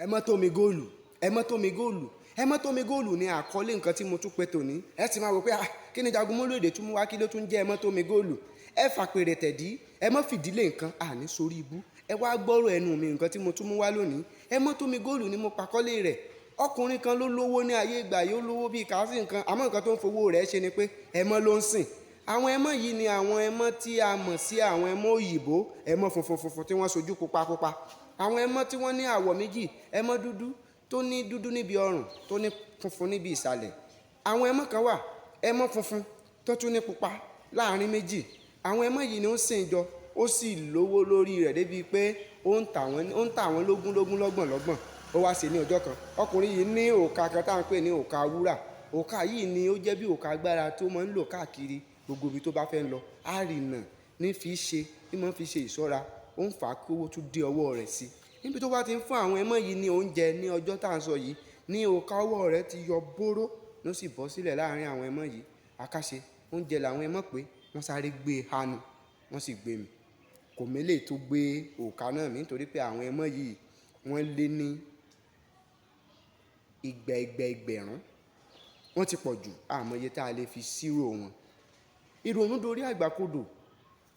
Ẹmọ Tó Mi Góólù, Ẹmọ Tó Mi Góólù, Ẹmọ Tó Mi Góólù ni àkọlé nǹkan tí mo tún pe tòní. Ẹ ti máa wò pé kí ni Jagunmoluede tún mú wá, kí ló tún jẹ́ Ẹmọ Tó Mi Góólù. Ẹ fàpèrè tẹ̀dí, ẹ má fìdílé nǹkan àní sórí ibú. Ẹ wá gbọ́rọ̀ ẹnu mi nǹkan tí mo tún mú wá lónìí. Ẹmọ Tó Mi Góólù ni mo pàkọ́lé rẹ̀. Ọkùnrin kan ló lówó ní ayé ìgbà yìí, ó lówó bíi kàásì nǹkan, àmọ́ nǹkan tó ń fowó rẹ̀ ṣe ni pé ẹmọ ló ń sìn. Àwọn ẹmọ yìí ni àwọn ẹmọ tí a mọ̀ sí àwọn ẹmọ òyìnbó, ẹmọ funfun tí wọ́n sojú pupa. Àwọn ẹmọ tí wọ́n ní àwọ̀ méjì, ẹmọ dúdú tó ní dúdú níbi ọrùn, tó ní funfun níbi ìsàlẹ̀. Àwọn ẹmọ kan wà, ẹmọ funfun tó tún ní pupa láàrin méjì. Àwọn ẹmọ yìí ni ó sìn jọ, ó sì lówó lórí rẹ̀ débi pé ó ń tà wọ́n lógún lọ́gbọ̀n. Ó wá ṣe ní ọjọ́ kan, ọkùnrin yìí ní òòkà kan tá à ń pè ní òòkà wúrà. Òòkà yìí ni ó jẹ́ bí òòkà agbára tó máa ń lò káàkiri gbogbo ibi tó bá fẹ́ lọ. Àrìnà ní fi ṣe, ní máa ń fi ṣe ìṣọ́ra, ó ń fà á kí owó tún dé ọwọ́ rẹ̀ sí. Níbi tó bá ti ń fún àwọn ẹmọ yìí ní oúnjẹ ní ọjọ́ tá à ń sọ yìí, ní òòkà ọwọ́ rẹ̀ ti yọ bóró ló sì bọ́ sílẹ̀ láàrin àwọn ẹmọ yìí. Àkàṣe oúnjẹ làwọn ẹmọ pé wọ́n sáré gbé e hanu, wọ́n sì gbé mi. Kò mélè tó gbé òòkà náà mì nítorí pé àwọn ẹmọ yìí wọ́n lé ní ẹgbẹ̀rún. Wọ́n ti pọ̀ jù, àmọye tá a lè fi ṣírò wọn. Ìrònú dorí àgbàkodò.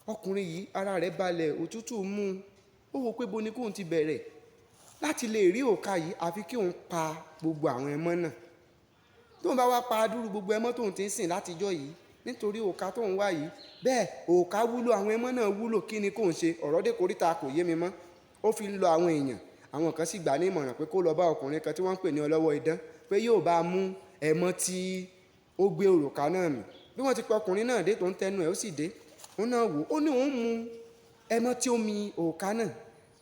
Ọkùnrin yìí ara rẹ̀ balẹ̀, òtútù mú un. Ó wò pé bo ni kóun ti bẹ̀rẹ̀ láti lè rí òòkà yìí, àfi kí òun pa gbogbo àwọn ẹmọ náà. Tóun bá wá pa dúró gbogbo ẹmọ tóun ti ń sìn látijọ́ yìí nítorí òòkà tóun wá yìí, bẹ́ẹ̀ òòkà wúlò, àwọn ẹmọ náà wúlò, kí ni kóun ṣe? Ọ̀rọ̀ dé koríta kò yé mi mọ́. Ó fi lọ àwọn èèyàn, àwọn kan sì gbà ní ìmọ̀ràn pé kó lọ bá ọkùnrin kan tí wọ́n ń pè ní ọlọ́wọ́ idán, pé yóò bá mú ẹmọ tí ó gbé òrùka náà mì. Bí wọ́n ti pa ọkùnrin náà dé tó ń tẹnu ẹ̀, ó sì dé. Òun náà wò ó ní òun mú ẹmọ tí ó mi òrùka náà.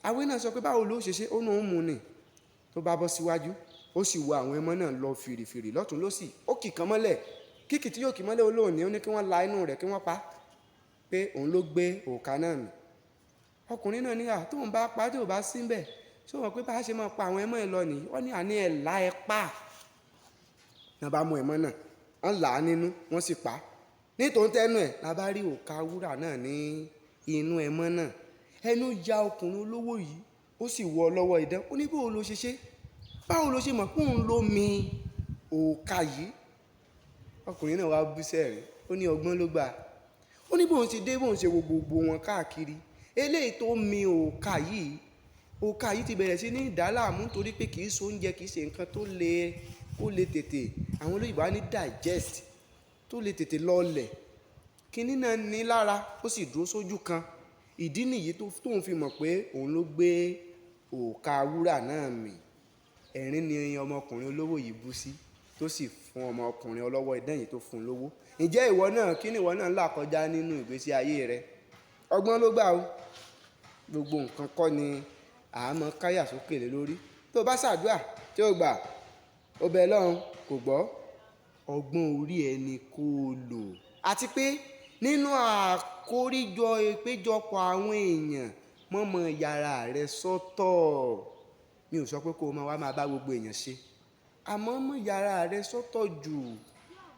Àwé náà sọ pé báwo ló ṣe ṣe, ó ní òun mú ni. Tó bá bọ́ síwájú, ó sì wo àwọn ẹmọ náà lọ fìrìfìrì lọ́tùn lósì. Ó kì kan mọ́lẹ̀, kíkì tí yóò kì mọ́lẹ̀ olóòní, ó ní kí wọ́n la inú rẹ̀ kí wọ́n pa, pé òun ló gbé òrùka náà mì. Ọkùnrin náà ní tóun bá pa tí ò bá sí ńbẹ̀, ṣé wọ́n pé bá ṣe máa pa àwọn ẹmọ ẹ̀ lọ nìyí? Wọ́n ní àní ẹ̀ là ẹ pa. Wọ́n bá mú ẹmọ náà, wọ́n là á nínú, wọ́n sì pa. Nítorí tẹ́nu ẹ̀ la bá rí òòkà wúrà náà ní inú ẹmọ náà. Ẹnu ya ọkùnrin olówó yìí, ó sì wọ lọ́wọ́ idán. Ó ní báwo ló ṣe ṣe? Báwo ló ṣe mọ̀ pé òun ló mi òòkà yìí? Ọkùnrin náà wá bú sẹ́rìn, ó ní ọgbọ́n ló gbà. Ó ní bóun ṣe dé, bóun ṣe wo gbogbo wọn káàkiri. Eléyìí tó mi òòkà yìí ti bẹ̀rẹ̀ sí ní ìdálàmú torí pé kì í so oúnjẹ, kì í ṣe nǹkan tó lè tètè, àwọn olóyìnbó á ní digest, tó lè tètè lọlẹ̀. Kíní náà ní lára, ó sì dúró sójú kan. Ìdí nìyí tóun fi mọ̀ pé òun ló gbé òòkà wúrà náà mì. Ẹ̀rín ni ọmọkùnrin olówó yìí bú sí, tó sì fún ọmọkùnrin ọlọ́wọ́ idán yìí tó fún un lówó. Ǹjẹ́ ìwọ náà, kí ni ìwọ náà là kọjá nínú ìgbésí ayé rẹ? Ọgbọ́n ló gbà o. Gbogbo nǹkan kọ́ ni àmọ́ káyà sókè lé lórí. Tó bá ṣàdúrà tí ó gbà, ó bẹ lọ́run kò gbọ́, ọgbọ́n orí ẹni kó lò. Àti pé nínú àkóríjọ ìpéjọpọ̀ àwọn èèyàn, mọ́mọ́ yàrá rẹ sọ́tọ̀. Mi ò sọ pé kó máa bá gbogbo èèyàn ṣe, àmọ́ mọ́ yàrá rẹ sọ́tọ̀ jù.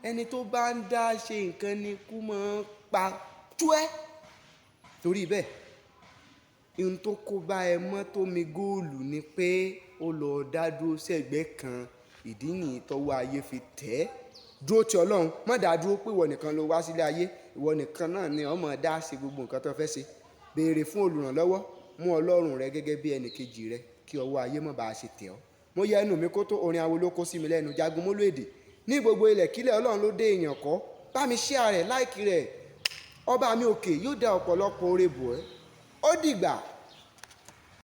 Ẹni tó bá ń dá ṣe nǹkan ni kú máa ń pa tú ẹ́. Torí bẹ́ẹ̀, ohun tó kó bá Ẹmọ Tó Mi Góólù ni pé ó lọ dá dúró sẹ́gbẹ́ kan. Ìdí nìyí tọ́wọ́ ayé fi tẹ̀ ẹ́. Dúró ti Ọlọ́run, má dá dúró pé ìwọ nìkan ló wá sílé ayé, ìwọ nìkan náà ni ọmọ dá ṣe gbogbo nǹkan tó fẹ́ ṣe. Béèrè fún olùrànlọ́wọ́, mú Ọlọ́run rẹ gẹ́gẹ́ bí ẹnì kejì rẹ, kí ọwọ́ ayé má bàa ṣe tẹ̀ ọ́. Mo yẹ ẹnu mi kó tó, orin awo ló kó sí mi lẹ́nu. Jagunmoluede ní gbogbo ilẹ̀ kílẹ̀, Ọlọ́run ló dé èèyàn kọ́. Bá mi share rẹ̀, like rẹ̀. Ọba mi òkè yóò dá ọ̀pọ̀lọpọ̀ oore bò ẹ́. Ó dìgbà.